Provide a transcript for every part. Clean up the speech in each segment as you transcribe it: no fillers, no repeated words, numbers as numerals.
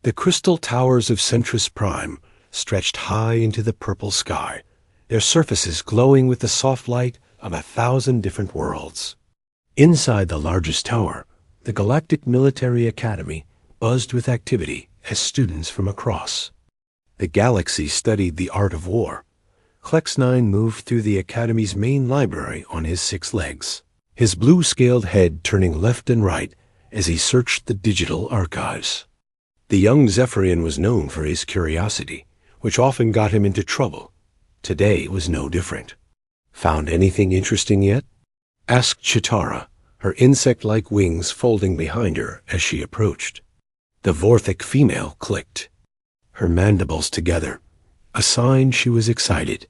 The crystal towers of Centris Prime stretched high into the purple sky, their surfaces glowing with the soft light of 1,000 different worlds. Inside the largest tower, the Galactic Military Academy buzzed with activity as students from across the galaxy studied the art of war. Klex-9 moved through the Academy's main library on his 6 legs, his blue-scaled head turning left and right as he searched the digital archives. The young Zephyrian was known for his curiosity, which often got him into trouble. Today was no different. "Found anything interesting yet?" asked Chitara, her insect-like wings folding behind her as she approached. The Vorthic female clicked, her mandibles together, a sign she was excited.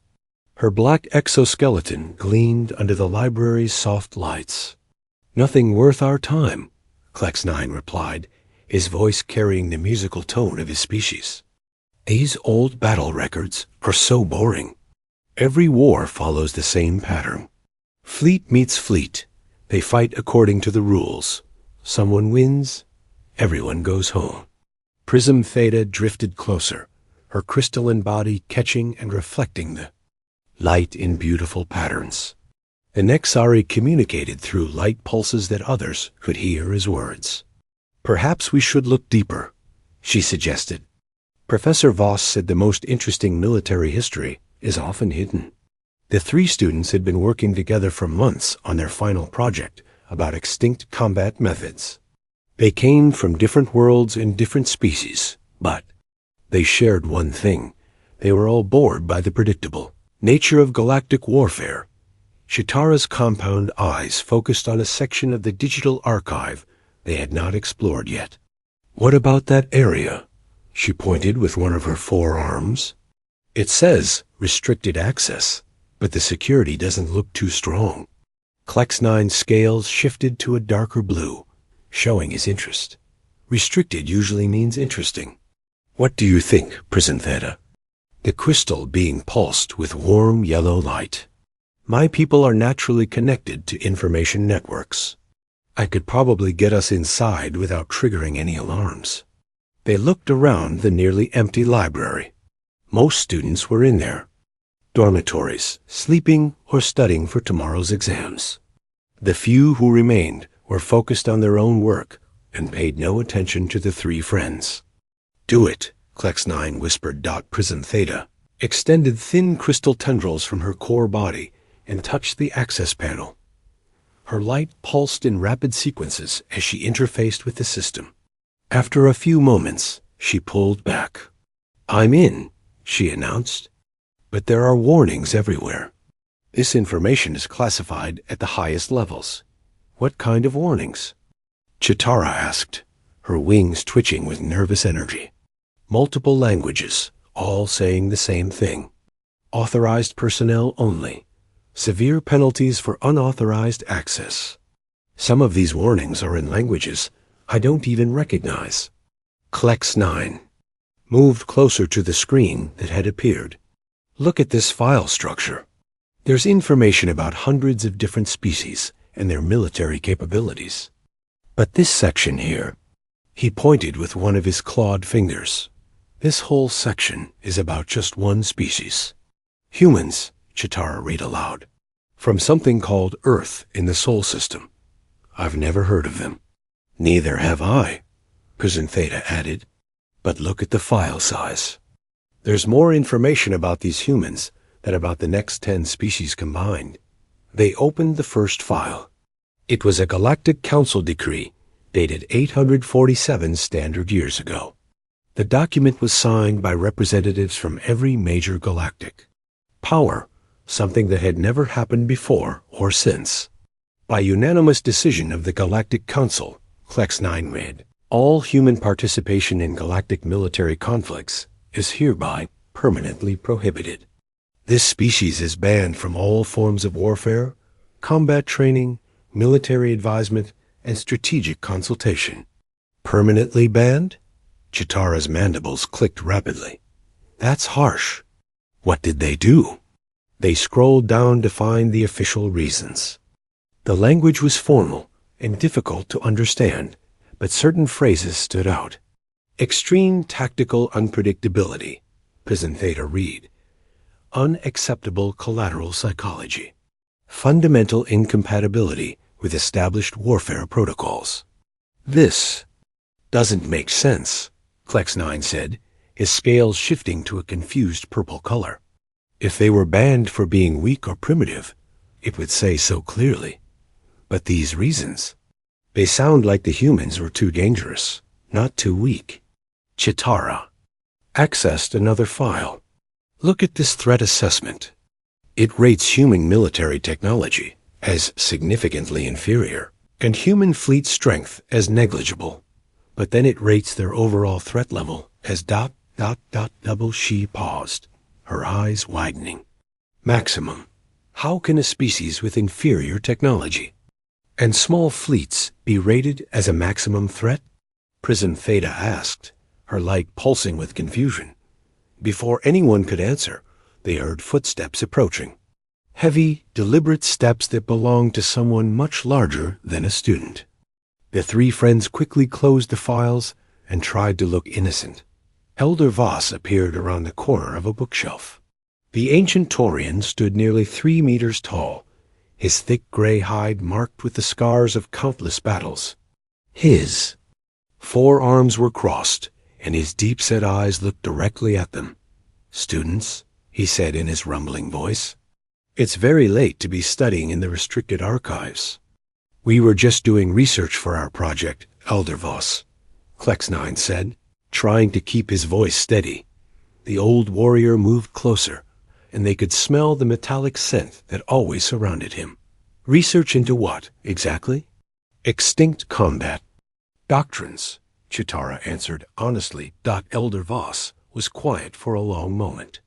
Her black exoskeleton gleamed under the library's soft lights. "Nothing worth our time," Klex-9 replied, his voice carrying the musical tone of his species. "These old battle records are so boring. Every war follows the same pattern. Fleet meets fleet. They fight according to the rules. Someone wins, everyone goes home." Prism Theta drifted closer, her crystalline body catching and reflecting the light in beautiful patterns. The Nexari communicated through light pulses that others could hear as words. "Perhaps we should look deeper," she suggested. Professor Voss said the most interesting military history is often hidden. The 3 students had been working together for months on their final project about extinct combat methods. They came from different worlds and different species, but they shared one thing. They were all bored by the predictable nature of galactic warfare. Chitara's compound eyes focused on a section of the digital archive they had not explored yet. "What about that area?" She pointed with one of her 4 arms. "It says restricted access, but the security doesn't look too strong." Klex-9's scales shifted to a darker blue, showing his interest. Restricted usually means interesting. "What do you think, Prism Theta?" The crystal being pulsed with warm yellow light. "My people are naturally connected to information networks. I could probably get us inside without triggering any alarms." They looked around the nearly empty library. Most students were in there. Dormitories, sleeping or studying for tomorrow's exams. The few who remained were focused on their own work and paid no attention to the 3 friends. "Do it," Klex-9 whispered. Prism Theta extended thin crystal tendrils from her core body and touched the access panel. Her light pulsed in rapid sequences as she interfaced with the system. After a few moments, she pulled back. "I'm in," she announced. "But there are warnings everywhere. This information is classified at the highest levels." "What kind of warnings?" Chitara asked, her wings twitching with nervous energy. "Multiple languages, all saying the same thing. Authorized personnel only. Severe penalties for unauthorized access. Some of these warnings are in languages I don't even recognize." Klex-9 moved closer to the screen that had appeared. "Look at this file structure. There's information about hundreds of different species and their military capabilities. But this section here," he pointed with one of his clawed fingers, "this whole section is about just one species. Humans," Chitara read aloud, "from something called Earth in the Sol System. I've never heard of them." "Neither have I," Prism Theta added. "But look at the file size. There's more information about these humans than about the next 10 species combined." They opened the first file. It was a Galactic Council decree dated 847 standard years ago. The document was signed by representatives from every major galactic power, something that had never happened before or since. By unanimous decision of the Galactic Council, Klex-9 read, "All human participation in galactic military conflicts is hereby permanently prohibited. This species is banned from all forms of warfare, combat training, military advisement, and strategic consultation." "Permanently banned?" Chitara's mandibles clicked rapidly. "That's harsh. What did they do?" They scrolled down to find the official reasons. The language was formal and difficult to understand, but certain phrases stood out. Extreme tactical unpredictability. Prison Theta read. Unacceptable collateral psychology. Fundamental incompatibility with established warfare protocols. This doesn't make sense, Klex9 said, his scales shifting to a confused purple color. If they were banned for being weak or primitive, it would say so clearly. But these reasons, they sound like the humans were too dangerous, not too weak. Chitara accessed another file. Look at this threat assessment. It rates human military technology as significantly inferior and human fleet strength as negligible. But then it rates their overall threat level as ... She paused, her eyes widening. Maximum. How can a species with inferior technology and small fleets be rated as a maximum threat? Prison Theta asked, her light pulsing with confusion. Before anyone could answer, they heard footsteps approaching. Heavy, deliberate steps that belonged to someone much larger than a student. The three friends quickly closed the files and tried to look innocent. Elder Voss appeared around the corner of a bookshelf. The ancient Taurian stood nearly 3 meters tall, his thick gray hide marked with the scars of countless battles. His forearms were crossed, and his deep-set eyes looked directly at them. "Students," he said in his rumbling voice, "it's very late to be studying in the restricted archives." "We were just doing research for our project, Elder Voss," Klex9 said, trying to keep his voice steady. The old warrior moved closer, and they could smell the metallic scent that always surrounded him. "Research into what, exactly?" "Extinct combat. Doctrines," Chitara answered honestly. Elder Voss was quiet for a long moment.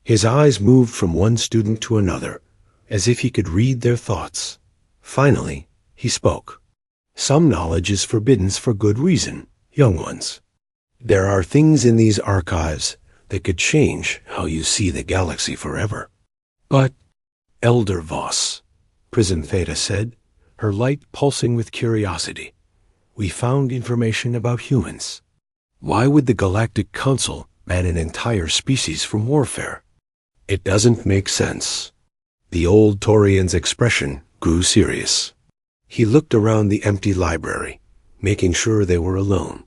His eyes moved from one student to another, as if he could read their thoughts. Finally, he spoke. "Some knowledge is forbidden for good reason, young ones. There are things in these archives that could change how you see the galaxy forever." "But, Elder Voss," Prison Theta said, her light pulsing with curiosity, "we found information about humans. Why would the Galactic Council ban an entire species from warfare? It doesn't make sense." The old Taurian's expression grew serious. He looked around the empty library, making sure they were alone.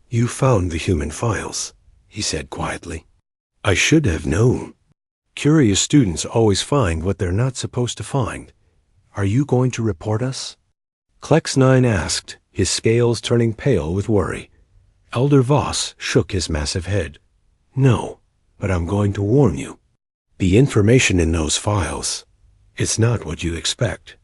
"You found the human files," he said quietly. "I should have known. Curious students always find what they're not supposed to find. Are you going to report us?" Klex9 asked, his scales turning pale with worry. Elder Voss shook his massive head. "No, but I'm going to warn you. The information in those files, it's not what you expect.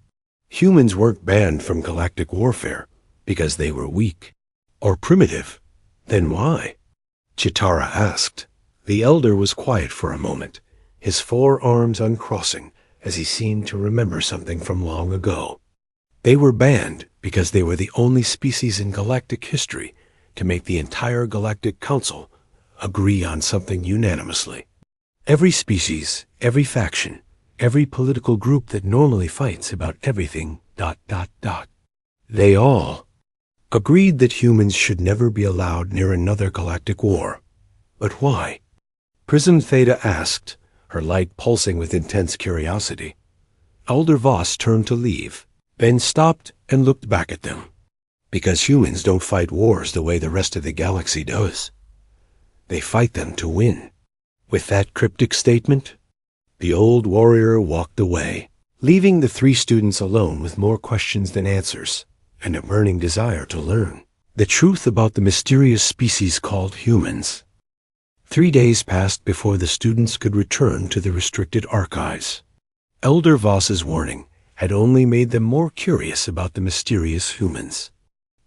Humans weren't banned from galactic warfare because they were weak or primitive. Then why?" Chitara asked. The elder was quiet for a moment, his forearms uncrossing as he seemed to remember something from long ago. "They were banned because they were the only species in galactic history to make the entire Galactic Council agree on something unanimously. Every species, every faction, every political group that normally fights about everything, ... They all agreed that humans should never be allowed near another galactic war. But why?" Prison Theta asked, her light pulsing with intense curiosity. Elder Voss turned to leave, then stopped and looked back at them. "Because humans don't fight wars the way the rest of the galaxy does. They fight them to win." With that cryptic statement, the old warrior walked away, leaving the three students alone with more questions than answers, and a burning desire to learn the truth about the mysterious species called humans. 3 days passed before the students could return to the restricted archives. Elder Voss's warning had only made them more curious about the mysterious humans.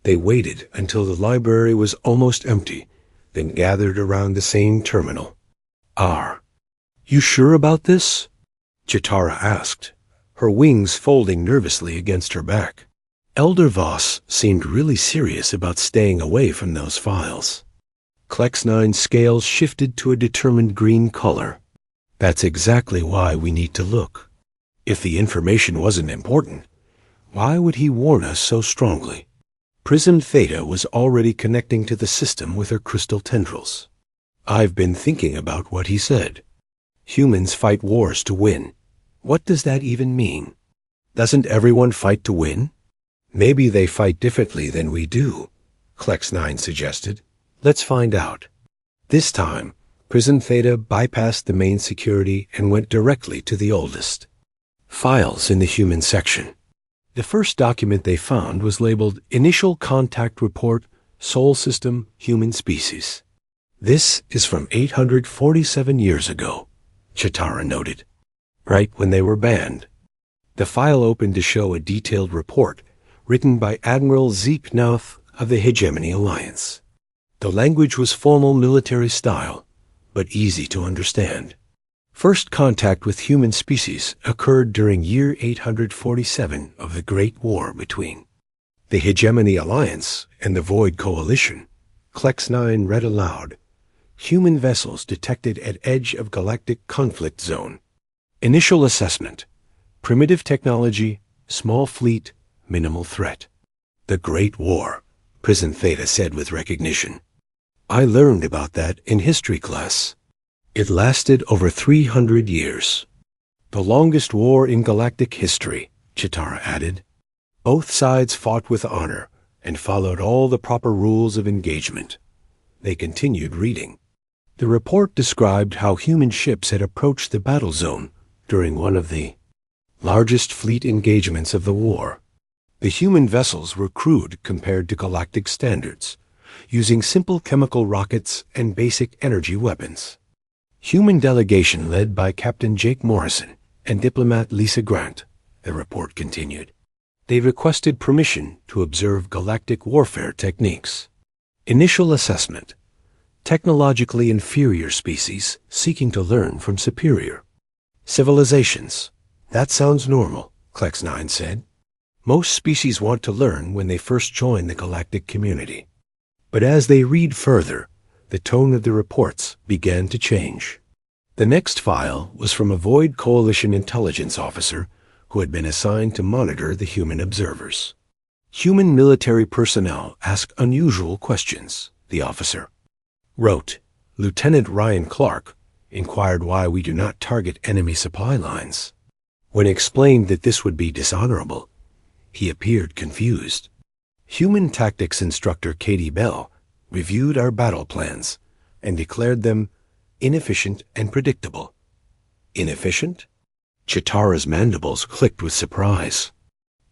They waited until the library was almost empty, then gathered around the same terminal. "Are you sure about this?" Chitara asked, her wings folding nervously against her back. Elder Voss seemed really serious about staying away from those files. Klex9's scales shifted to a determined green color. "That's exactly why we need to look. If the information wasn't important, why would he warn us so strongly?" Prism Theta was already connecting to the system with her crystal tendrils. "I've been thinking about what he said. Humans fight wars to win. What does that even mean? Doesn't everyone fight to win? Maybe they fight differently than we do," Klex9 suggested. "Let's find out." This time, Prism Theta bypassed the main security and went directly to the oldest files in the human section. The first document they found was labeled Initial Contact Report, Sol System, Human Species. "This is from 847 years ago," Chitara noted, "right when they were banned." The file opened to show a detailed report written by Admiral Zeke Nauth of the Hegemony Alliance. The language was formal military style, but easy to understand. First contact with human species occurred during year 847 of the Great War between the Hegemony Alliance and the Void Coalition. Klex9 read aloud. "Human vessels detected at edge of galactic conflict zone. Initial assessment. Primitive technology, small fleet, minimal threat." "The Great War," Prism Theta said with recognition. "I learned about that in history class. It lasted over 300 years. The longest war in galactic history," Chitara added. "Both sides fought with honor and followed all the proper rules of engagement." They continued reading. The report described how human ships had approached the battle zone during one of the largest fleet engagements of the war. The human vessels were crude compared to galactic standards, using simple chemical rockets and basic energy weapons. Human delegation led by Captain Jake Morrison and diplomat Lisa Grant, the report continued. They requested permission to observe galactic warfare techniques. Initial assessment. Technologically inferior species seeking to learn from superior civilizations. "That sounds normal," Klex9 said. "Most species want to learn when they first join the galactic community." But as they read further, the tone of the reports began to change. The next file was from a Void Coalition intelligence officer who had been assigned to monitor the human observers. "Human military personnel ask unusual questions," the officer wrote. "Lieutenant Ryan Clark inquired why we do not target enemy supply lines. When explained that this would be dishonorable, he appeared confused. Human tactics instructor Katie Bell reviewed our battle plans and declared them inefficient and predictable." "Inefficient?" Chitara's mandibles clicked with surprise.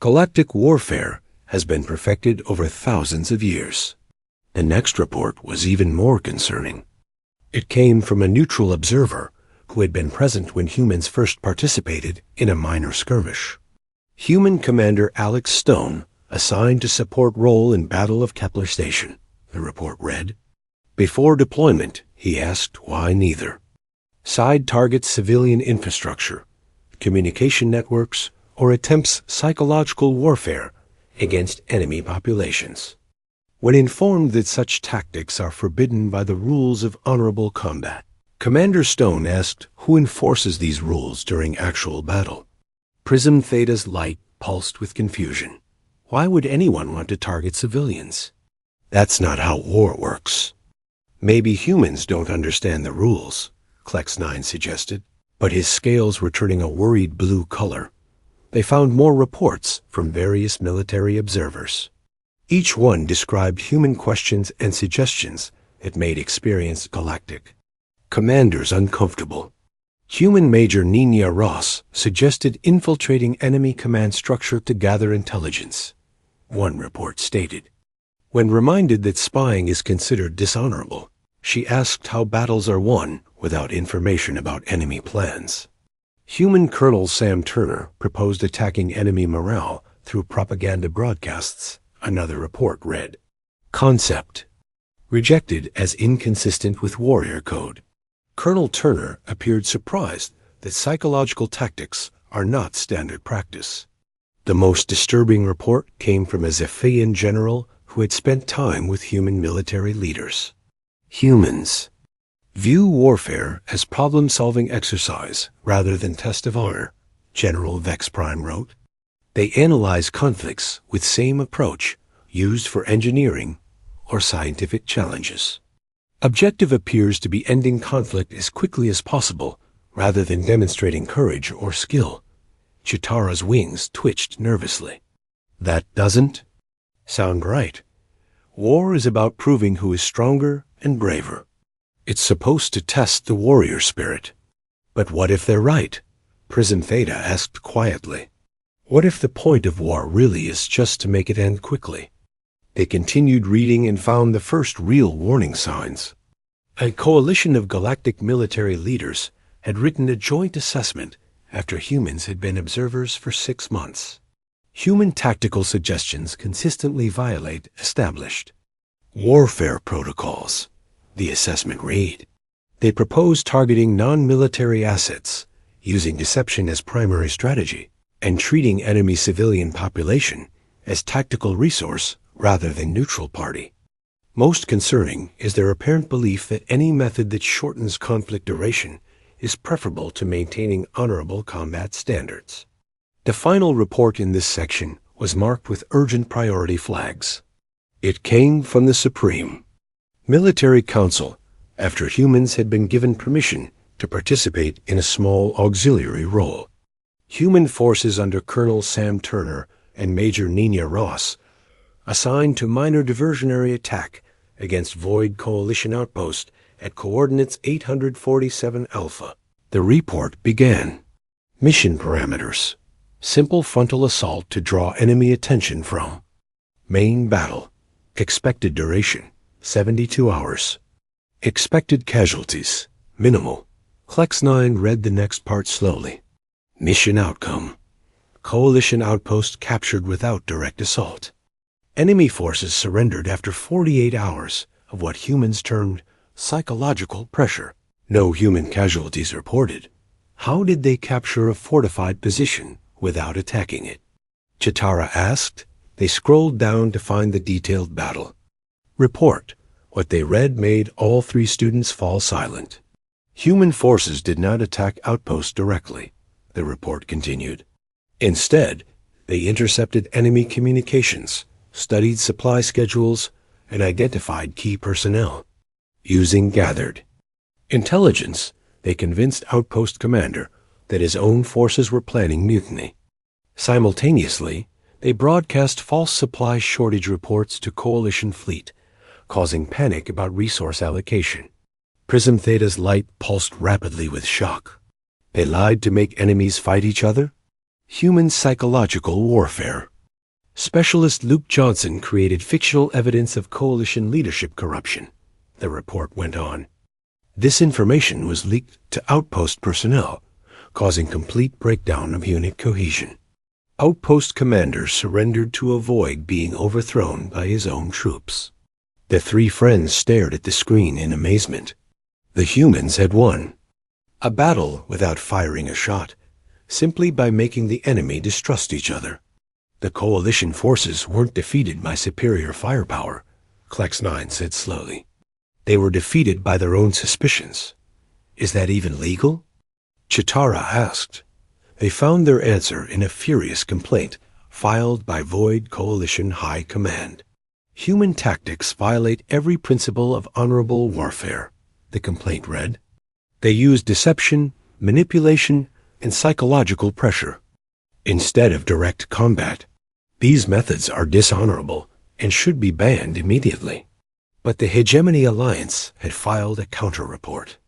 "Galactic warfare has been perfected over thousands of years." The next report was even more concerning. It came from a neutral observer who had been present when humans first participated in a minor skirmish. Human Commander Alex Stone, assigned to support role in Battle of Kepler Station, the report read. Before deployment, he asked why neither side targets civilian infrastructure, communication networks, or attempts psychological warfare against enemy populations. When informed that such tactics are forbidden by the rules of honorable combat, Commander Stone asked who enforces these rules during actual battle. Prism Theta's light pulsed with confusion. Why would anyone want to target civilians? That's not how war works. Maybe humans don't understand the rules, Klex9 suggested, but his scales were turning a worried blue color. They found more reports from various military observers. Each one described human questions and suggestions that made experienced galactic commanders uncomfortable. Human Major Nina Ross suggested infiltrating enemy command structure to gather intelligence, one report stated. When reminded that spying is considered dishonorable, she asked how battles are won without information about enemy plans. Human Colonel Sam Turner proposed attacking enemy morale through propaganda broadcasts, another report read. Concept rejected as inconsistent with warrior code. Colonel Turner appeared surprised that psychological tactics are not standard practice. The most disturbing report came from a Zephian general who had spent time with human military leaders. Humans view warfare as problem-solving exercise rather than test of honor, General Vex Prime wrote. They analyze conflicts with same approach, used for engineering or scientific challenges. Objective appears to be ending conflict as quickly as possible, rather than demonstrating courage or skill. Chitara's wings twitched nervously. That doesn't sound right. War is about proving who is stronger and braver. It's supposed to test the warrior spirit. But what if they're right? Prism Theta asked quietly. What if the point of war really is just to make it end quickly? They continued reading and found the first real warning signs. A coalition of galactic military leaders had written a joint assessment after humans had been observers for 6 months. Human tactical suggestions consistently violate established warfare protocols, the assessment read. They propose targeting non-military assets, using deception as primary strategy, and treating enemy civilian population as tactical resource rather than neutral party. Most concerning is their apparent belief that any method that shortens conflict duration is preferable to maintaining honorable combat standards. The final report in this section was marked with urgent priority flags. It came from the Supreme Military Council after humans had been given permission to participate in a small auxiliary role. Human forces under Colonel Sam Turner and Major Nina Ross assigned to minor diversionary attack against Void Coalition outpost at coordinates 847 Alpha. The report began. Mission parameters. Simple frontal assault to draw enemy attention from. Main battle. Expected duration, 72 hours. Expected casualties, minimal. Klex 9 read the next part slowly. Mission outcome. Coalition outpost captured without direct assault. Enemy forces surrendered after 48 hours of what humans termed psychological pressure. No human casualties reported. How did they capture a fortified position without attacking it? Chitara asked. They scrolled down to find the detailed battle. Report. What they read made all 3 students fall silent. Human forces did not attack outposts directly, the report continued. Instead, they intercepted enemy communications, studied supply schedules, and identified key personnel. Using gathered intelligence, they convinced Outpost Commander that his own forces were planning mutiny. Simultaneously, they broadcast false supply shortage reports to Coalition fleet, causing panic about resource allocation. Prism Theta's light pulsed rapidly with shock. They lied to make enemies fight each other? Human psychological warfare. Specialist Luke Johnson created fictional evidence of Coalition leadership corruption, the report went on. This information was leaked to Outpost personnel, causing complete breakdown of unit cohesion. Outpost Commander surrendered to avoid being overthrown by his own troops. The 3 friends stared at the screen in amazement. The humans had won. A battle without firing a shot, simply by making the enemy distrust each other. The Coalition forces weren't defeated by superior firepower, Klex 9 said slowly. They were defeated by their own suspicions. Is that even legal? Chitara asked. They found their answer in a furious complaint filed by Void Coalition High Command. Human tactics violate every principle of honorable warfare, the complaint read. They use deception, manipulation, and psychological pressure instead of direct combat. These methods are dishonorable and should be banned immediately. But the Hegemony Alliance had filed a counter-report.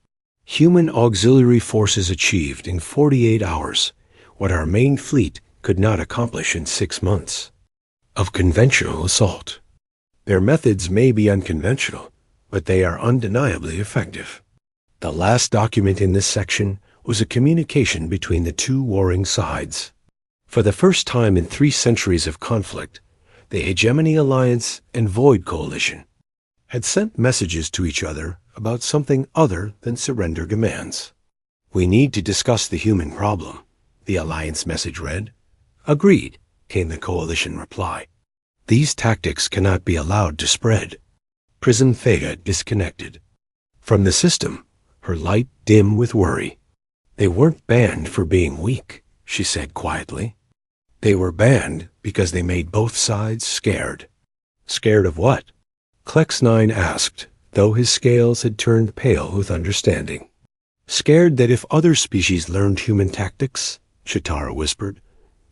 Human auxiliary forces achieved in 48 hours what our main fleet could not accomplish in 6 months of conventional assault. Their methods may be unconventional, but they are undeniably effective. The last document in this section was a communication between the 2 warring sides. For the first time in 3 centuries of conflict, the Hegemony Alliance and Void Coalition had sent messages to each other about something other than surrender demands. We need to discuss the human problem, the Alliance message read. Agreed, came the Coalition reply. These tactics cannot be allowed to spread. Prism Theta disconnected. From the system, her light dim with worry. They weren't banned for being weak, she said quietly. They were banned because they made both sides scared. Scared of what? Klex9 asked, though his scales had turned pale with understanding. Scared that if other species learned human tactics, Chitara whispered,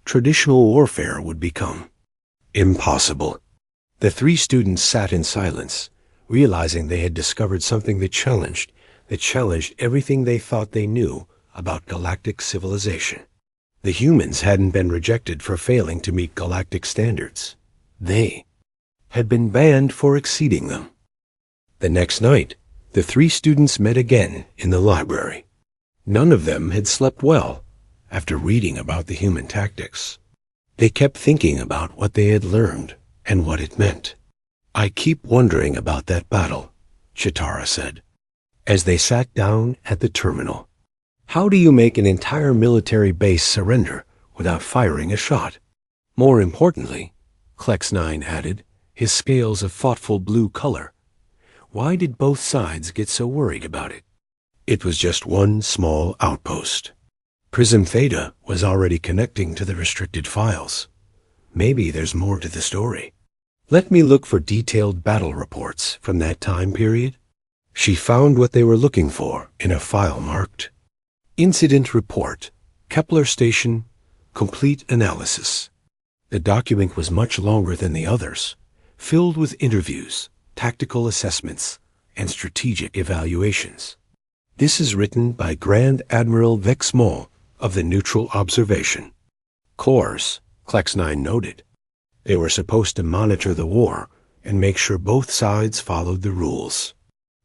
traditional warfare would become impossible. The three students sat in silence, realizing they had discovered something that challenged everything they thought they knew about galactic civilization. The humans hadn't been rejected for failing to meet galactic standards. They had been banned for exceeding them. The next night, the three students met again in the library. None of them had slept well after reading about the human tactics. They kept thinking about what they had learned and what it meant. I keep wondering about that battle, Chitara said, as they sat down at the terminal. How do you make an entire military base surrender without firing a shot? More importantly, Klex9 added, his scales of thoughtful blue color, why did both sides get so worried about it? It was just one small outpost. Prism Theta was already connecting to the restricted files. Maybe there's more to the story. Let me look for detailed battle reports from that time period. She found what they were looking for in a file marked Incident Report, Kepler Station, Complete Analysis. The document was much longer than the others, filled with interviews, tactical assessments, and strategic evaluations. This is written by Grand Admiral Vex Mol of the Neutral Observation Corps, Klex9 noted. They were supposed to monitor the war and make sure both sides followed the rules.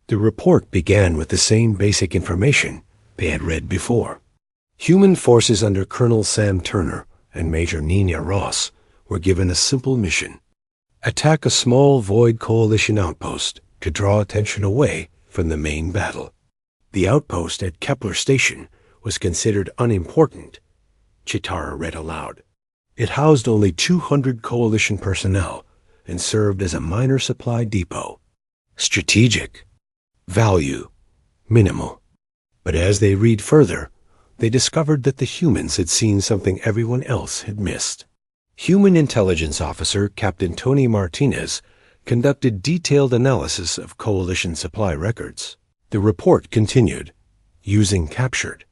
The report began with the same basic information they had read before. Human forces under Colonel Sam Turner and Major Nina Ross were given a simple mission: attack a small Void Coalition outpost to draw attention away from the main battle. The outpost at Kepler Station was considered unimportant, Chitara read aloud. It housed only 200 Coalition personnel and served as a minor supply depot. Strategic. Value. Minimal. But as they read further, they discovered that the humans had seen something everyone else had missed. Human Intelligence Officer Captain Tony Martinez conducted detailed analysis of Coalition supply records. The report continued, using captured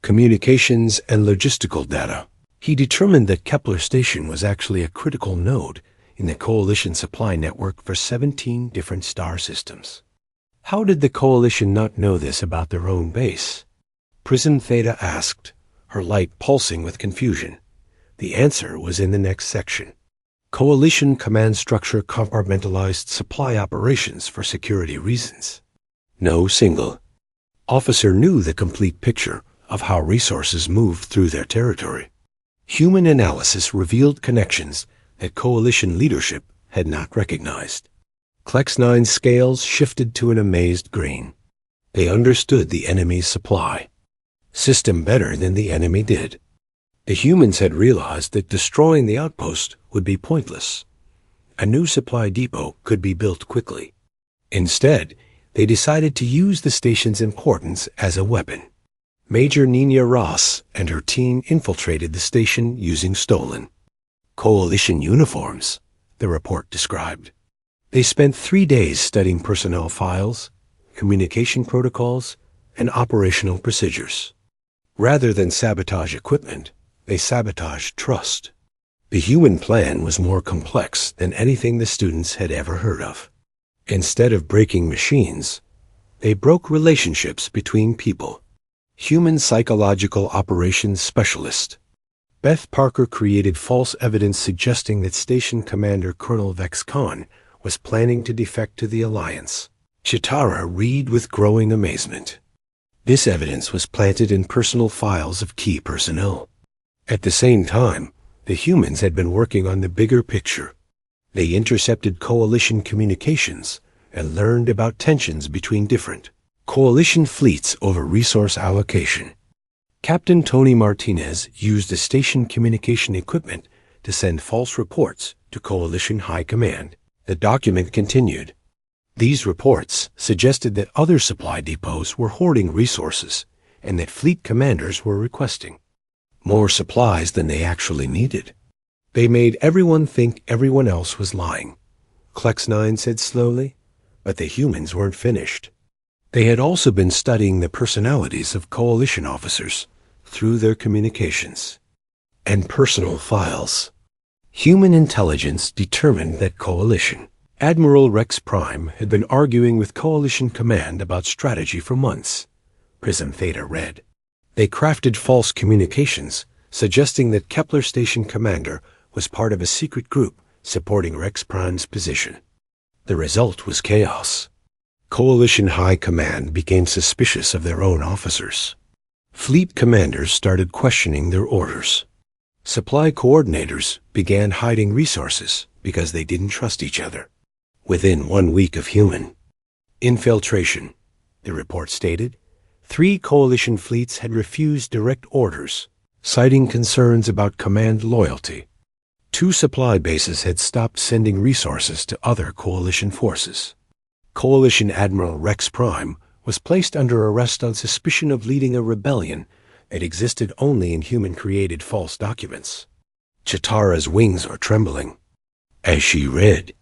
communications and logistical data. He determined that Kepler Station was actually a critical node in the Coalition supply network for 17 different star systems. How did the Coalition not know this about their own base? Prism Theta asked, her light pulsing with confusion. The answer was in the next section. Coalition command structure compartmentalized supply operations for security reasons. No single officer knew the complete picture of how resources moved through their territory. Human analysis revealed connections that Coalition leadership had not recognized. Klex9's scales shifted to an amazed green. They understood the enemy's supply system better than the enemy did. The humans had realized that destroying the outpost would be pointless. A new supply depot could be built quickly. Instead, they decided to use the station's importance as a weapon. Major Nina Ross and her team infiltrated the station using stolen Coalition uniforms, the report described. They spent 3 days studying personnel files, communication protocols, and operational procedures. Rather than sabotage equipment, they sabotaged trust. The human plan was more complex than anything the students had ever heard of. Instead of breaking machines, they broke relationships between people. Human psychological operations specialist Beth Parker created false evidence suggesting that Station Commander Colonel Vex Khan was planning to defect to the Alliance. Chitara read with growing amazement. This evidence was planted in personal files of key personnel. At the same time, the humans had been working on the bigger picture. They intercepted Coalition communications and learned about tensions between different Coalition fleets over resource allocation. Captain Tony Martinez used the station communication equipment to send false reports to Coalition High Command. The document continued. These reports suggested that other supply depots were hoarding resources and that fleet commanders were requesting more supplies than they actually needed. They made everyone think everyone else was lying. Klex-9 said slowly, but the humans weren't finished. They had also been studying the personalities of Coalition officers through their communications and personal files. Human intelligence determined that Coalition. Admiral Rex Prime had been arguing with Coalition Command about strategy for months. Prism Theta read. They crafted false communications, suggesting that Kepler Station Commander was part of a secret group supporting Rex Prime's position. The result was chaos. Coalition High Command became suspicious of their own officers. Fleet commanders started questioning their orders. Supply coordinators began hiding resources because they didn't trust each other. Within 1 week of human infiltration, the report stated, 3 coalition fleets had refused direct orders, citing concerns about command loyalty. 2 supply bases had stopped sending resources to other coalition forces. Coalition Admiral Rex Prime was placed under arrest on suspicion of leading a rebellion that existed only in human-created false documents. Chitara's wings are trembling. As she read,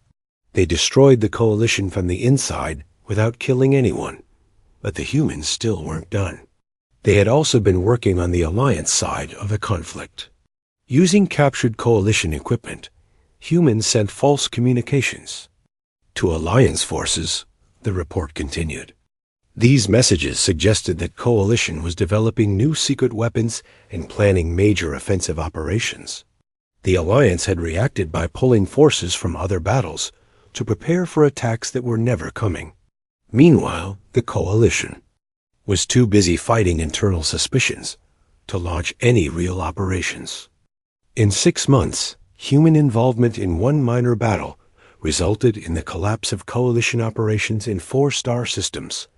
they destroyed the coalition from the inside without killing anyone, but the humans still weren't done. They had also been working on the Alliance side of the conflict. Using captured coalition equipment, humans sent false communications to Alliance forces, the report continued. These messages suggested that Coalition was developing new secret weapons and planning major offensive operations. The Alliance had reacted by pulling forces from other battles to prepare for attacks that were never coming. Meanwhile, the Coalition was too busy fighting internal suspicions to launch any real operations. In 6 months, human involvement in one minor battle resulted in the collapse of Coalition operations in 4 star systems.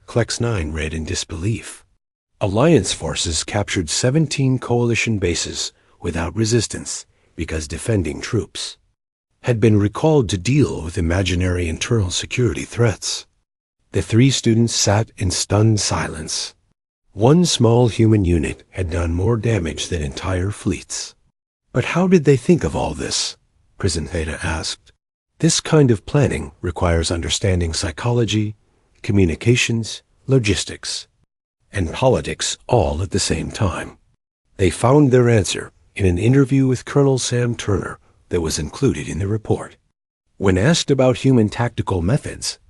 Klex-9 read in disbelief. Alliance forces captured 17 Coalition bases without resistance because defending troops had been recalled to deal with imaginary internal security threats. The 3 students sat in stunned silence. One small human unit had done more damage than entire fleets. But how did they think of all this? Prism Theta asked. This kind of planning requires understanding psychology, communications, logistics, and politics all at the same time. They found their answer in an interview with Colonel Sam Turner that was included in the report. When asked about human tactical methods,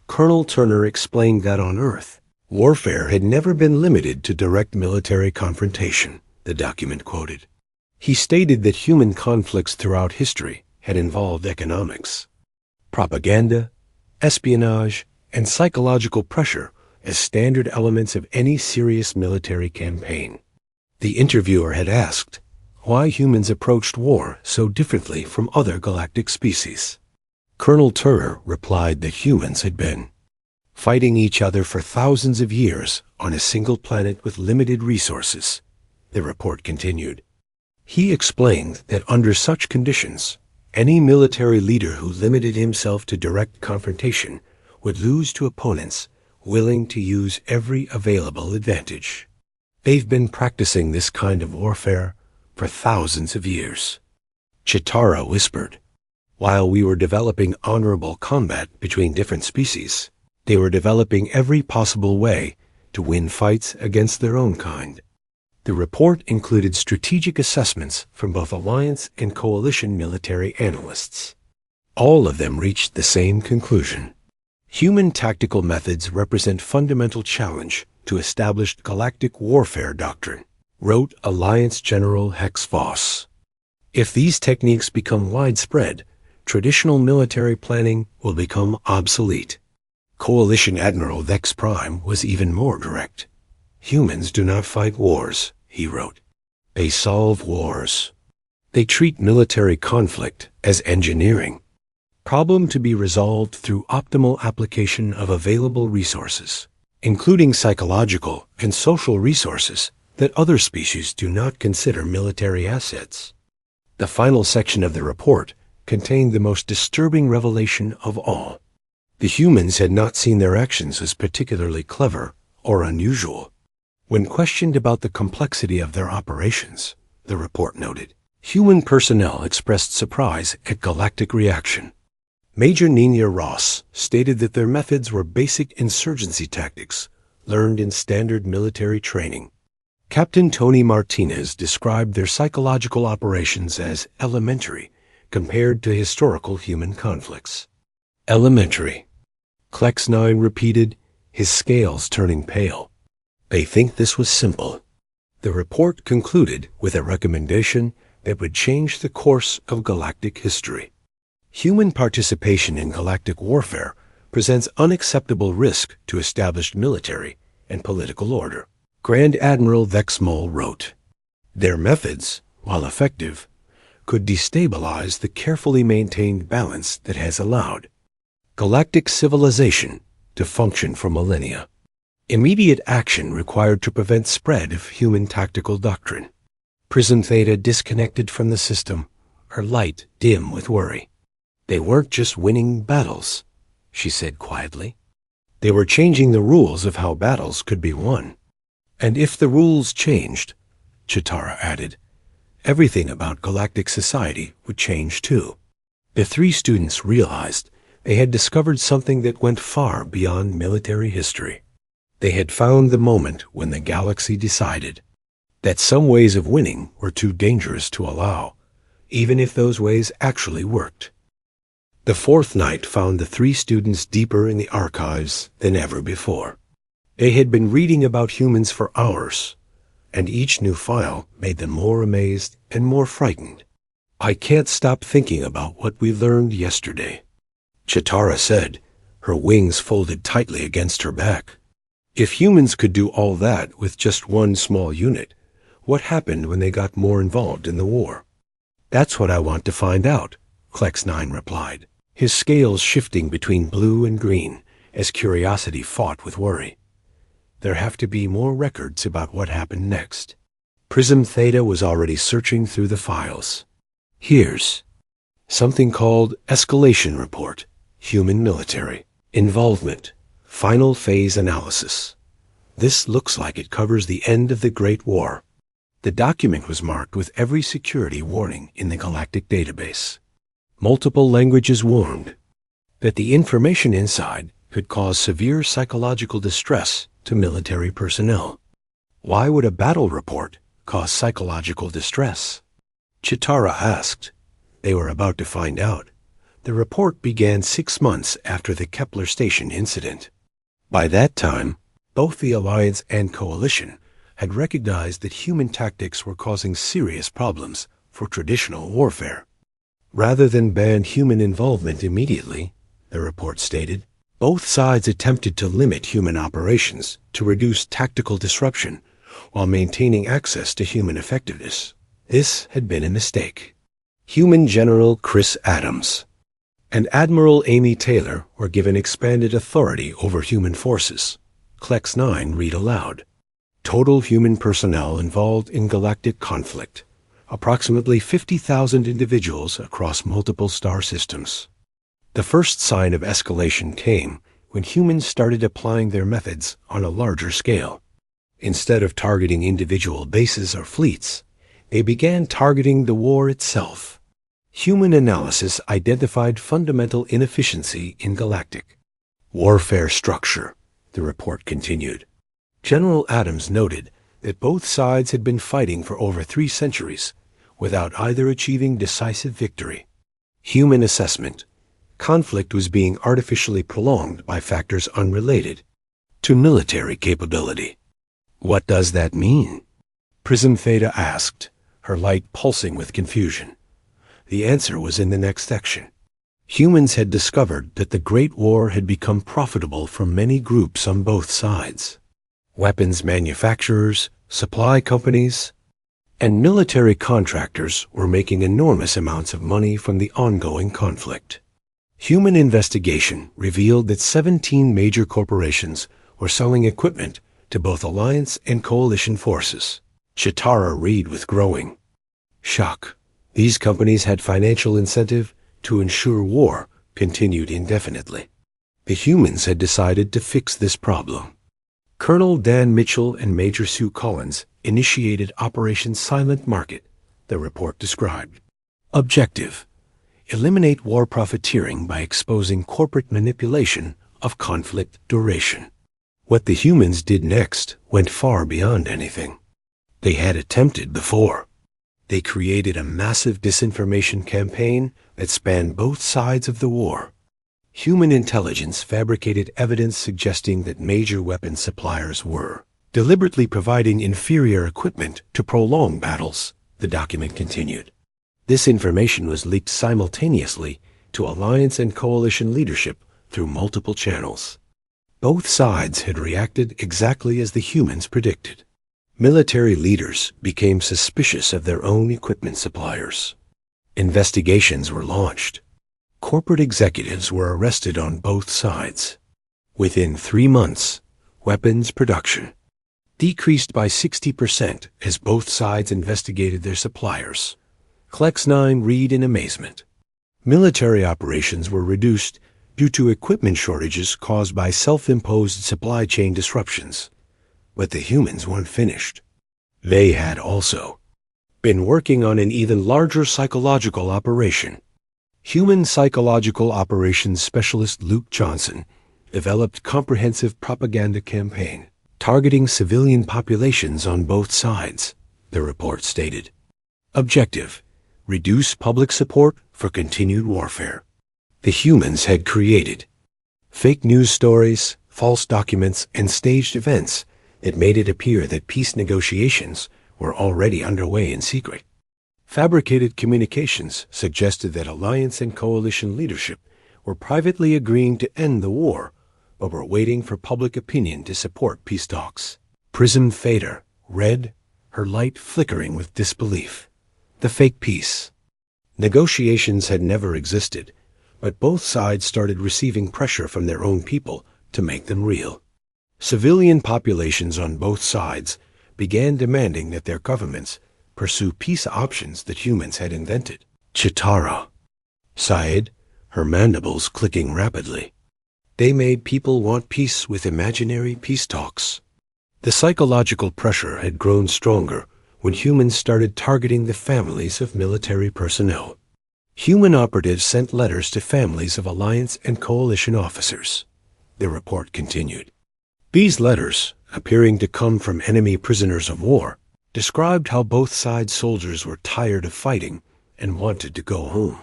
Colonel Turner explained that on Earth, warfare had never been limited to direct military confrontation, the document quoted. He stated that human conflicts throughout history had involved economics, propaganda, espionage, and psychological pressure as standard elements of any serious military campaign. The interviewer had asked why humans approached war so differently from other galactic species. Colonel Turner replied that humans had been fighting each other for thousands of years on a single planet with limited resources. The report continued. He explained that under such conditions, any military leader who limited himself to direct confrontation would lose to opponents willing to use every available advantage. They've been practicing this kind of warfare for thousands of years. Chitara whispered. While we were developing honorable combat between different species, they were developing every possible way to win fights against their own kind. The report included strategic assessments from both Alliance and Coalition military analysts. All of them reached the same conclusion. Human tactical methods represent fundamental challenge to established galactic warfare doctrine, wrote Alliance General Hex Voss. If these techniques become widespread, traditional military planning will become obsolete. Coalition Admiral Vex Prime was even more direct. Humans do not fight wars, he wrote. They solve wars. They treat military conflict as engineering. Problem to be resolved through optimal application of available resources, including psychological and social resources that other species do not consider military assets. The final section of the report contained the most disturbing revelation of all. The humans had not seen their actions as particularly clever or unusual. When questioned about the complexity of their operations, the report noted, human personnel expressed surprise at galactic reaction. Major Nina Ross stated that their methods were basic insurgency tactics learned in standard military training. Captain Tony Martinez described their psychological operations as elementary compared to historical human conflicts. Elementary. Klex 9 repeated, his scales turning pale. They think this was simple. The report concluded with a recommendation that would change the course of galactic history. Human participation in galactic warfare presents unacceptable risk to established military and political order. Grand Admiral Vexmol wrote, their methods, while effective, could destabilize the carefully maintained balance that has allowed galactic civilization to function for millennia. Immediate action required to prevent spread of human tactical doctrine. Prism Theta disconnected from the system, her light dim with worry. They weren't just winning battles, she said quietly. They were changing the rules of how battles could be won. And if the rules changed, Chitara added, everything about galactic society would change too. The three students realized they had discovered something that went far beyond military history. They had found the moment when the galaxy decided that some ways of winning were too dangerous to allow, even if those ways actually worked. The fourth night found the three students deeper in the archives than ever before. They had been reading about humans for hours, and each new file made them more amazed and more frightened. I can't stop thinking about what we learned yesterday, Chitara said, her wings folded tightly against her back. If humans could do all that with just one small unit, what happened when they got more involved in the war? That's what I want to find out, Klex 9 replied, his scales shifting between blue and green as curiosity fought with worry. There have to be more records about what happened next. Prism Theta was already searching through the files. Here's something called Escalation Report, Human Military, Involvement, Final Phase Analysis. This looks like it covers the end of the Great War. The document was marked with every security warning in the galactic database. Multiple languages warned that the information inside could cause severe psychological distress to military personnel. Why would a battle report cause psychological distress? Chitara asked. They were about to find out. The report began 6 months after the Kepler Station incident. By that time, both the Alliance and Coalition had recognized that human tactics were causing serious problems for traditional warfare. Rather than ban human involvement immediately, the report stated, both sides attempted to limit human operations to reduce tactical disruption while maintaining access to human effectiveness. This had been a mistake. Human General Chris Adams and Admiral Amy Taylor were given expanded authority over human forces. Klex 9 read aloud. Total human personnel involved in galactic conflict. Approximately 50,000 individuals across multiple star systems. The first sign of escalation came when humans started applying their methods on a larger scale. Instead of targeting individual bases or fleets, they began targeting the war itself. Human analysis identified fundamental inefficiency in galactic warfare structure, the report continued. General Adams noted that both sides had been fighting for over 3 centuries without either achieving decisive victory. Human assessment. Conflict was being artificially prolonged by factors unrelated to military capability. What does that mean? Prism Theta asked, her light pulsing with confusion. The answer was in the next section. Humans had discovered that the Great War had become profitable for many groups on both sides. Weapons manufacturers, supply companies, and military contractors were making enormous amounts of money from the ongoing conflict. Human investigation revealed that 17 major corporations were selling equipment to both Alliance and Coalition forces. Chitara read with growing shock. These companies had financial incentive to ensure war continued indefinitely. The humans had decided to fix this problem. Colonel Dan Mitchell and Major Sue Collins initiated Operation Silent Market, the report described. Objective: eliminate war profiteering by exposing corporate manipulation of conflict duration. What the humans did next went far beyond anything they had attempted before. They created a massive disinformation campaign that spanned both sides of the war. Human intelligence fabricated evidence suggesting that major weapon suppliers were deliberately providing inferior equipment to prolong battles, the document continued. This information was leaked simultaneously to Alliance and Coalition leadership through multiple channels. Both sides had reacted exactly as the humans predicted. Military leaders became suspicious of their own equipment suppliers. Investigations were launched. Corporate executives were arrested on both sides. Within 3 months, weapons production decreased by 60% as both sides investigated their suppliers. Klex 9 read in amazement. Military operations were reduced due to equipment shortages caused by self-imposed supply chain disruptions. But the humans weren't finished. They had also been working on an even larger psychological operation. Human psychological operations specialist Luke Johnson developed comprehensive propaganda campaign targeting civilian populations on both sides, the report stated. Objective: reduce public support for continued warfare. The humans had created fake news stories, false documents, and staged events that made it appear that peace negotiations were already underway in secret. Fabricated communications suggested that Alliance and Coalition leadership were privately agreeing to end the war, but were waiting for public opinion to support peace talks. Prism Fader read, her light flickering with disbelief. The fake peace. Negotiations had never existed, but both sides started receiving pressure from their own people to make them real. Civilian populations on both sides began demanding that their governments pursue peace options that humans had invented. Chitara sighed, her mandibles clicking rapidly. They made people want peace with imaginary peace talks. The psychological pressure had grown stronger when humans started targeting the families of military personnel. Human operatives sent letters to families of Alliance and Coalition officers. The report continued. These letters, appearing to come from enemy prisoners of war, described how both sides' soldiers were tired of fighting and wanted to go home.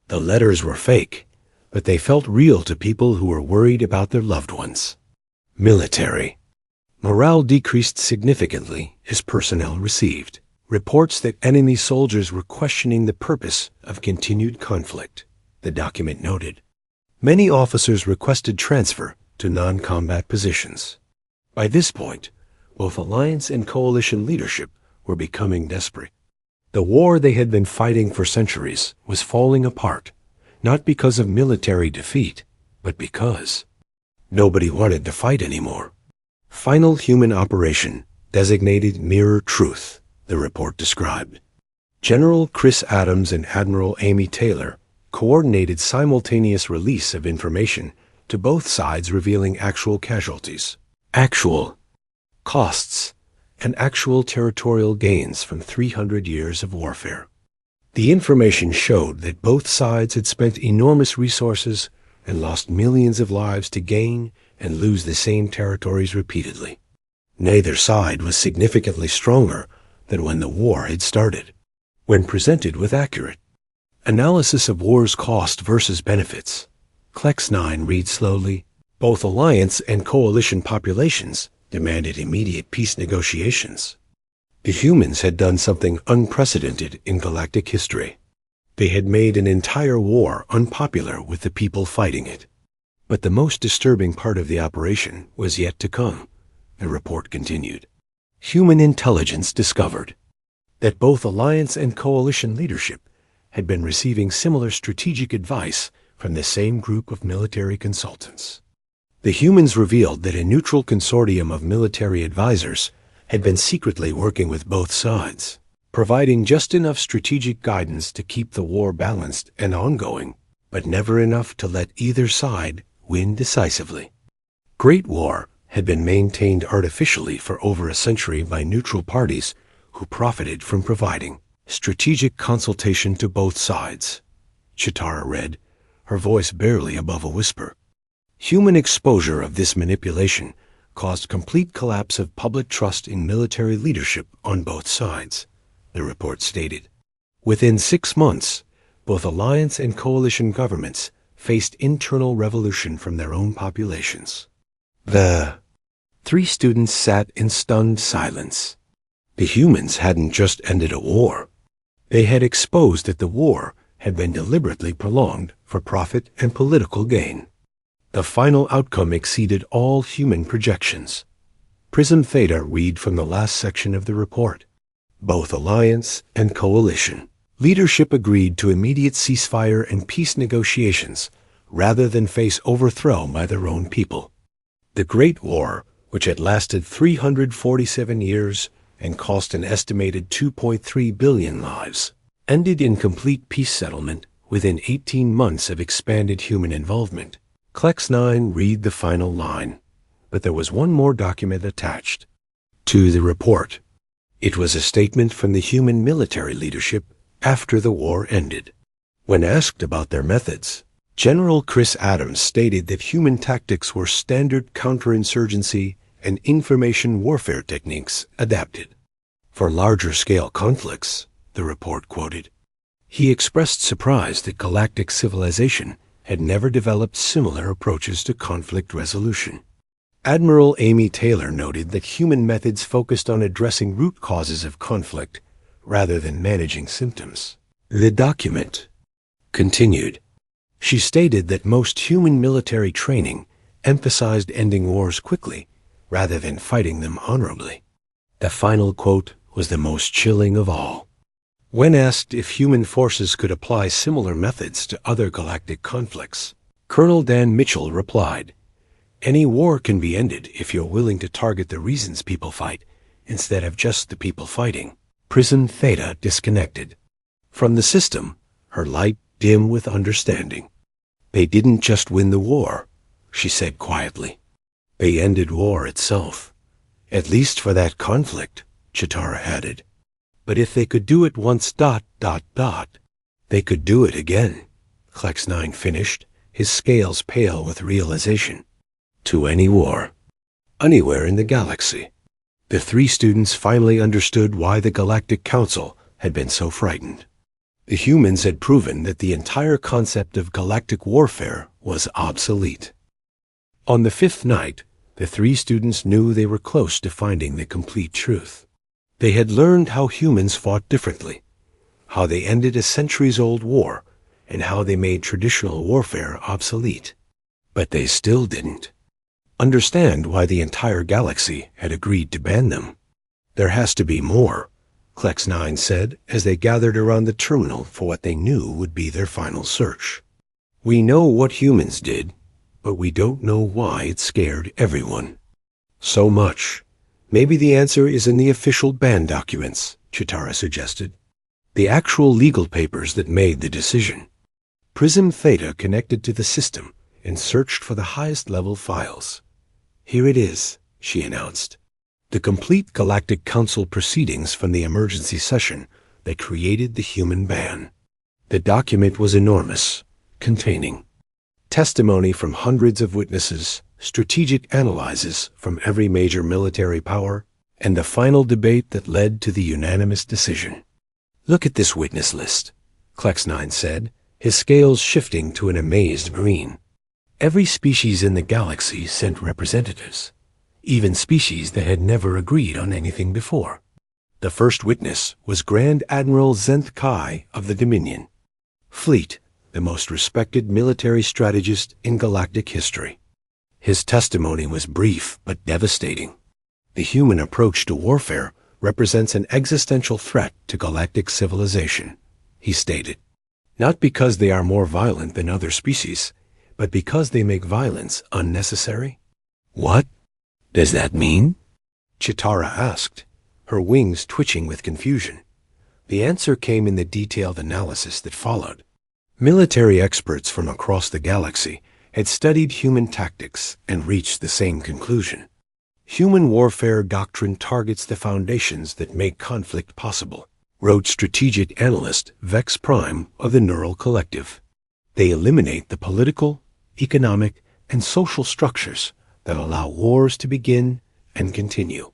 The letters were fake, but they felt real to people who were worried about their loved ones. Military. Morale decreased significantly as personnel received reports that enemy soldiers were questioning the purpose of continued conflict, the document noted. Many officers requested transfer to non-combat positions. By this point, both Alliance and Coalition leadership were becoming desperate. The war they had been fighting for centuries was falling apart, not because of military defeat, but because nobody wanted to fight anymore. Final human operation, designated Mirror Truth, the report described. General Chris Adams and Admiral Amy Taylor coordinated simultaneous release of information to both sides revealing actual casualties, actual costs, and actual territorial gains from 300 years of warfare. The information showed that both sides had spent enormous resources and lost millions of lives to gain and lose the same territories repeatedly. Neither side was significantly stronger than when the war had started. When presented with accurate analysis of war's cost versus benefits, Klex 9 reads slowly, both Alliance and Coalition populations demanded immediate peace negotiations. The humans had done something unprecedented in galactic history. They had made an entire war unpopular with the people fighting it. But the most disturbing part of the operation was yet to come, the report continued. Human intelligence discovered that both Alliance and Coalition leadership had been receiving similar strategic advice from the same group of military consultants. The humans revealed that a neutral consortium of military advisors had been secretly working with both sides, providing just enough strategic guidance to keep the war balanced and ongoing, but never enough to let either side win decisively. Great War had been maintained artificially for over a century by neutral parties who profited from providing strategic consultation to both sides. Chitara read, her voice barely above a whisper. Human exposure of this manipulation caused complete collapse of public trust in military leadership on both sides, the report stated. Within 6 months, both alliance and coalition governments faced internal revolution from their own populations. The 3 students sat in stunned silence. The humans hadn't just ended a war. They had exposed that the war had been deliberately prolonged for profit and political gain. The final outcome exceeded all human projections. Prism Theta read from the last section of the report. Both alliance and coalition leadership agreed to immediate ceasefire and peace negotiations rather than face overthrow by their own people. The Great War, which had lasted 347 years and cost an estimated 2.3 billion lives, ended in complete peace settlement within 18 months of expanded human involvement. Klex 9 read the final line, but there was one more document attached to the report. It was a statement from the human military leadership after the war ended. When asked about their methods, General Chris Adams stated that human tactics were standard counterinsurgency and information warfare techniques adapted for larger-scale conflicts, the report quoted. He expressed surprise that galactic civilization had never developed similar approaches to conflict resolution. Admiral Amy Taylor noted that human methods focused on addressing root causes of conflict rather than managing symptoms. The document continued. She stated that most human military training emphasized ending wars quickly rather than fighting them honorably. The final quote was the most chilling of all. When asked if human forces could apply similar methods to other galactic conflicts, Colonel Dan Mitchell replied, "Any war can be ended if you're willing to target the reasons people fight instead of just the people fighting." Prism Theta disconnected from the system, her light dim with understanding. "They didn't just win the war," she said quietly. "They ended war itself. At least for that conflict," Chitara added. "But if they could do it once ... they could do it again," Klex 9 finished, his scales pale with realization. "To any war. Anywhere in the galaxy." The 3 students finally understood why the Galactic Council had been so frightened. The humans had proven that the entire concept of galactic warfare was obsolete. On the 5th night, the 3 students knew they were close to finding the complete truth. They had learned how humans fought differently, how they ended a centuries-old war, and how they made traditional warfare obsolete. But they still didn't understand why the entire galaxy had agreed to ban them. "There has to be more," Klex 9 said as they gathered around the terminal for what they knew would be their final search. "We know what humans did, but we don't know why it scared everyone so much. Maybe the answer is in the official ban documents," Chitara suggested. "The actual legal papers that made the decision." Prism Theta connected to the system and searched for the highest level files. "Here it is," she announced. "The complete Galactic Council proceedings from the emergency session that created the human ban." The document was enormous, containing testimony from hundreds of witnesses, strategic analyses from every major military power, and the final debate that led to the unanimous decision. "Look at this witness list," Klex 9 said, his scales shifting to an amazed green. "Every species in the galaxy sent representatives, even species that had never agreed on anything before. The first witness was Grand Admiral Zenth Kai of the Dominion Fleet, the most respected military strategist in galactic history. His testimony was brief but devastating. The human approach to warfare represents an existential threat to galactic civilization, he stated. Not because they are more violent than other species, but because they make violence unnecessary. "What does that mean?" Chitara asked, her wings twitching with confusion. The answer came in the detailed analysis that followed. Military experts from across the galaxy had studied human tactics and reached the same conclusion. Human warfare doctrine targets the foundations that make conflict possible, wrote strategic analyst Vex Prime of the Neural Collective. They eliminate the political, economic, and social structures that allow wars to begin and continue.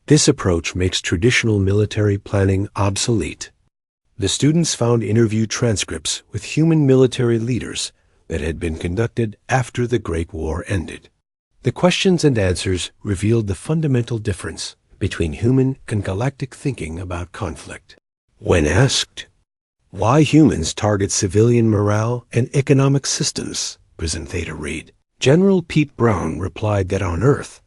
This approach makes traditional military planning obsolete. The students found interview transcripts with human military leaders that had been conducted after the Great War ended. The questions and answers revealed the fundamental difference between human and galactic thinking about conflict. When asked why humans target civilian morale and economic systems, Prison Theta read, General Pete Brown replied that on Earth,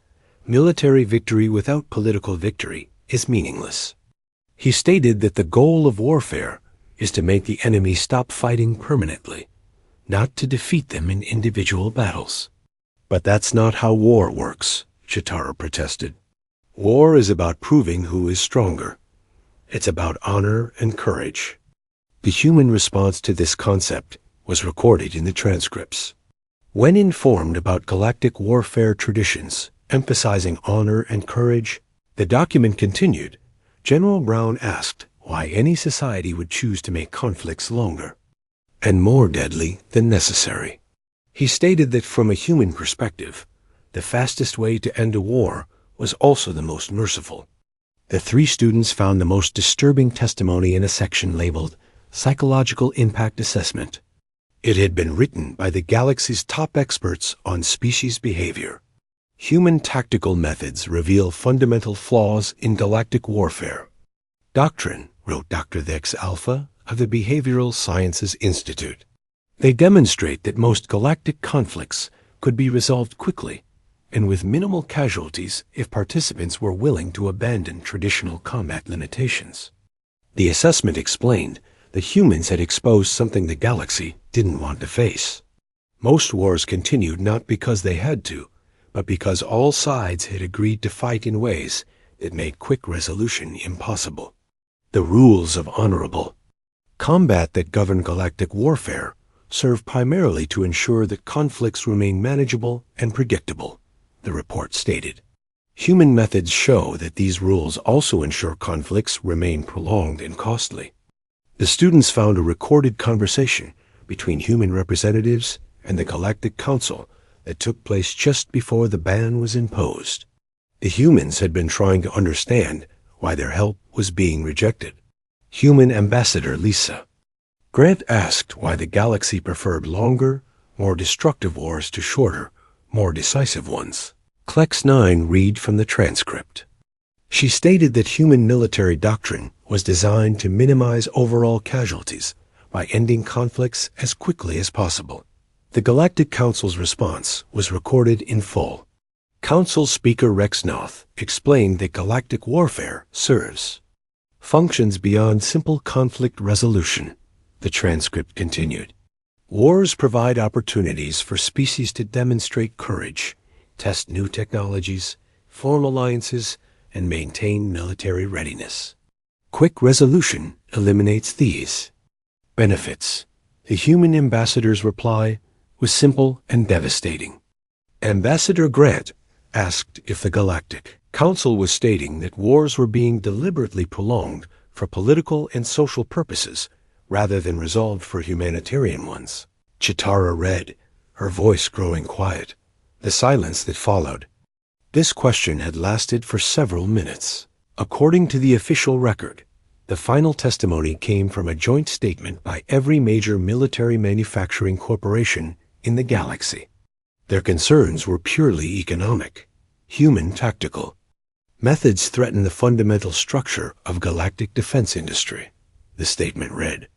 military victory without political victory is meaningless. He stated that the goal of warfare is to make the enemy stop fighting permanently, not to defeat them in individual battles. But that's not how war works, Chitara protested. War is about proving who is stronger. It's about honor and courage. The human response to this concept was recorded in the transcripts. When informed about galactic warfare traditions, emphasizing honor and courage, the document continued. General Brown asked why any society would choose to make conflicts longer and more deadly than necessary. He stated that from a human perspective, the fastest way to end a war was also the most merciful. The three students found the most disturbing testimony in a section labeled Psychological Impact Assessment. It had been written by the galaxy's top experts on species behavior. Human tactical methods reveal fundamental flaws in galactic warfare. Doctrine, wrote Dr. Thex Alpha of the Behavioral Sciences Institute. They demonstrate that most galactic conflicts could be resolved quickly and with minimal casualties if participants were willing to abandon traditional combat limitations. The assessment explained that humans had exposed something the galaxy didn't want to face. Most wars continued not because they had to, but because all sides had agreed to fight in ways that made quick resolution impossible. The rules of honorable combat that govern galactic warfare serve primarily to ensure that conflicts remain manageable and predictable, the report stated. Human methods show that these rules also ensure conflicts remain prolonged and costly. The students found a recorded conversation between human representatives and the Galactic Council that took place just before the ban was imposed. The humans had been trying to understand why their help was being rejected. Human Ambassador Lisa Grant asked why the galaxy preferred longer, more destructive wars to shorter, more decisive ones. Klex 9 read from the transcript. She stated that human military doctrine was designed to minimize overall casualties by ending conflicts as quickly as possible. The Galactic Council's response was recorded in full. Council Speaker Rex Noth explained that galactic warfare functions beyond simple conflict resolution. The transcript continued. Wars provide opportunities for species to demonstrate courage, test new technologies, form alliances, and maintain military readiness. Quick resolution eliminates these benefits. The human ambassador's reply was simple and devastating. Ambassador Grant asked if the Galactic Council was stating that wars were being deliberately prolonged for political and social purposes rather than resolved for humanitarian ones. Chitara read, her voice growing quiet. The silence that followed. This question had lasted for several minutes. According to the official record, the final testimony came from a joint statement by every major military manufacturing corporation in the galaxy. Their concerns were purely economic, human tactical. Methods threaten the fundamental structure of galactic defense industry, the statement read.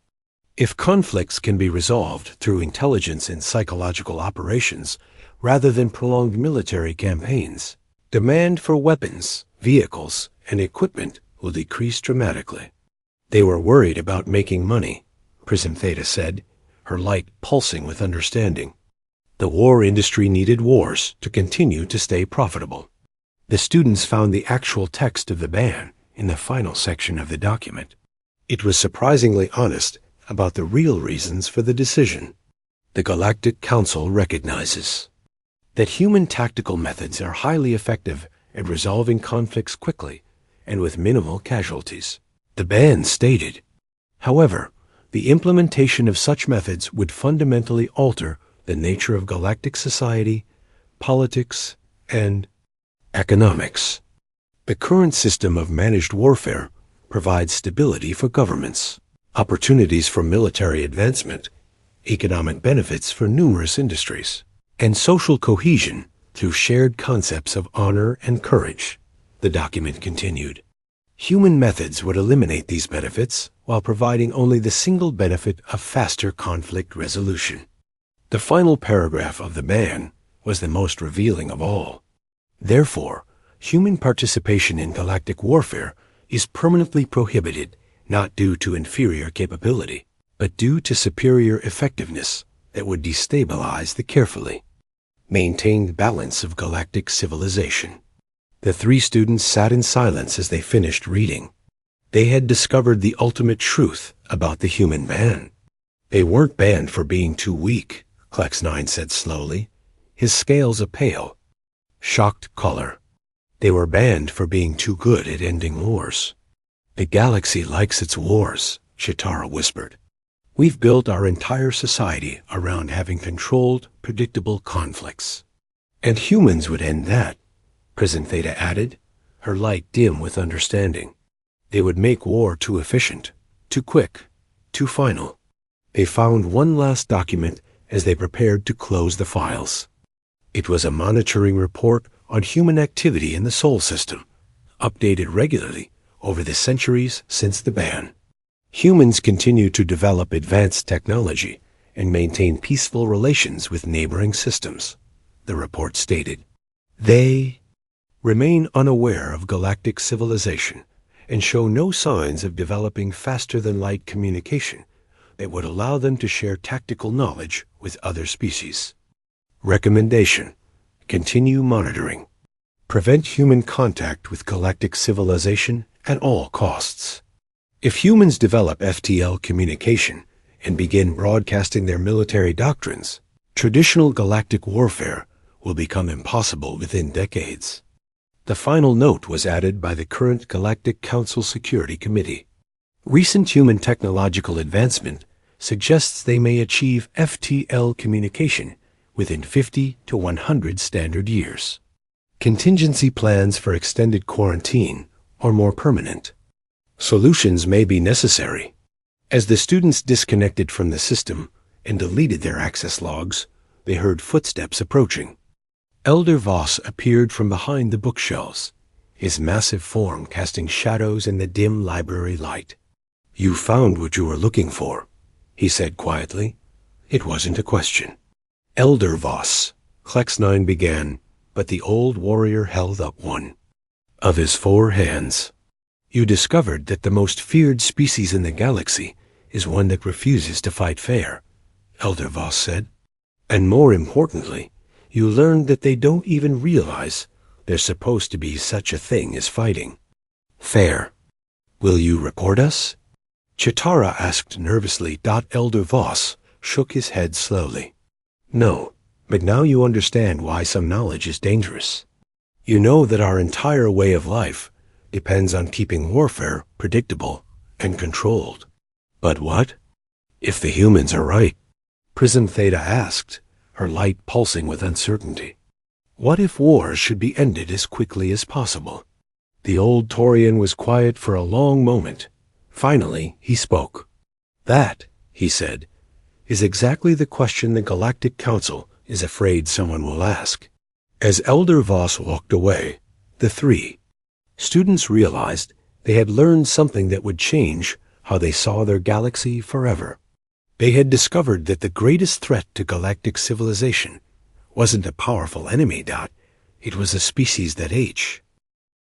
If conflicts can be resolved through intelligence and psychological operations rather than prolonged military campaigns, demand for weapons, vehicles, and equipment will decrease dramatically. They were worried about making money, Prism Theta said, her light pulsing with understanding. The war industry needed wars to continue to stay profitable. The students found the actual text of the ban in the final section of the document. It was surprisingly honest about the real reasons for the decision. The Galactic Council recognizes that human tactical methods are highly effective at resolving conflicts quickly and with minimal casualties. The ban stated, however, The implementation of such methods would fundamentally alter the nature of galactic society, politics, and economics. The current system of managed warfare provides stability for governments, opportunities for military advancement, economic benefits for numerous industries, and social cohesion through shared concepts of honor and courage, the document continued. Human methods would eliminate these benefits while providing only the single benefit of faster conflict resolution. The final paragraph of the ban was the most revealing of all. Therefore, human participation in galactic warfare is permanently prohibited, not due to inferior capability, but due to superior effectiveness that would destabilize the carefully maintained balance of galactic civilization. The three students sat in silence as they finished reading. They had discovered the ultimate truth about the human man. They weren't banned for being too weak, Klex 9 said slowly, his scales a pale, shocked color. They were banned for being too good at ending wars. The galaxy likes its wars, Chitara whispered. We've built our entire society around having controlled, predictable conflicts. And humans would end that, Prison Theta added, her light dim with understanding. They would make war too efficient, too quick, too final. They found one last document as they prepared to close the files. It was a monitoring report on human activity in the Sol system, updated regularly over the centuries since the ban. Humans continue to develop advanced technology and maintain peaceful relations with neighboring systems, the report stated. They remain unaware of galactic civilization and show no signs of developing faster-than-light communication that would allow them to share tactical knowledge with other species. Recommendation: continue monitoring. Prevent human contact with galactic civilization at all costs. If humans develop FTL communication and begin broadcasting their military doctrines, traditional galactic warfare will become impossible within decades. The final note was added by the current Galactic Council Security Committee. Recent human technological advancement suggests they may achieve FTL communication within 50 to 100 standard years. Contingency plans for extended quarantine are more permanent. Solutions may be necessary. As the students disconnected from the system and deleted their access logs, they heard footsteps approaching. Elder Voss appeared from behind the bookshelves, his massive form casting shadows in the dim library light. "You found what you were looking for," he said quietly. It wasn't a question. "Elder Voss," Klex 9 began, but the old warrior held up one of his 4 hands. "You discovered that the most feared species in the galaxy is one that refuses to fight fair," Elder Voss said. "And more importantly, you learned that they don't even realize there's supposed to be such a thing as fighting fair. Will you report us?" Chitara asked nervously. Elder Voss shook his head slowly. "No, but now you understand why some knowledge is dangerous. You know that our entire way of life depends on keeping warfare predictable and controlled." "But what if the humans are right?" Prism Theta asked, her light pulsing with uncertainty. "What if wars should be ended as quickly as possible?" The old Taurian was quiet for a long moment. Finally, he spoke. "That," he said, "is exactly the question the Galactic Council is afraid someone will ask." As Elder Voss walked away, the 3 students realized they had learned something that would change how they saw their galaxy forever. They had discovered that the greatest threat to galactic civilization wasn't a powerful enemy. It was a species that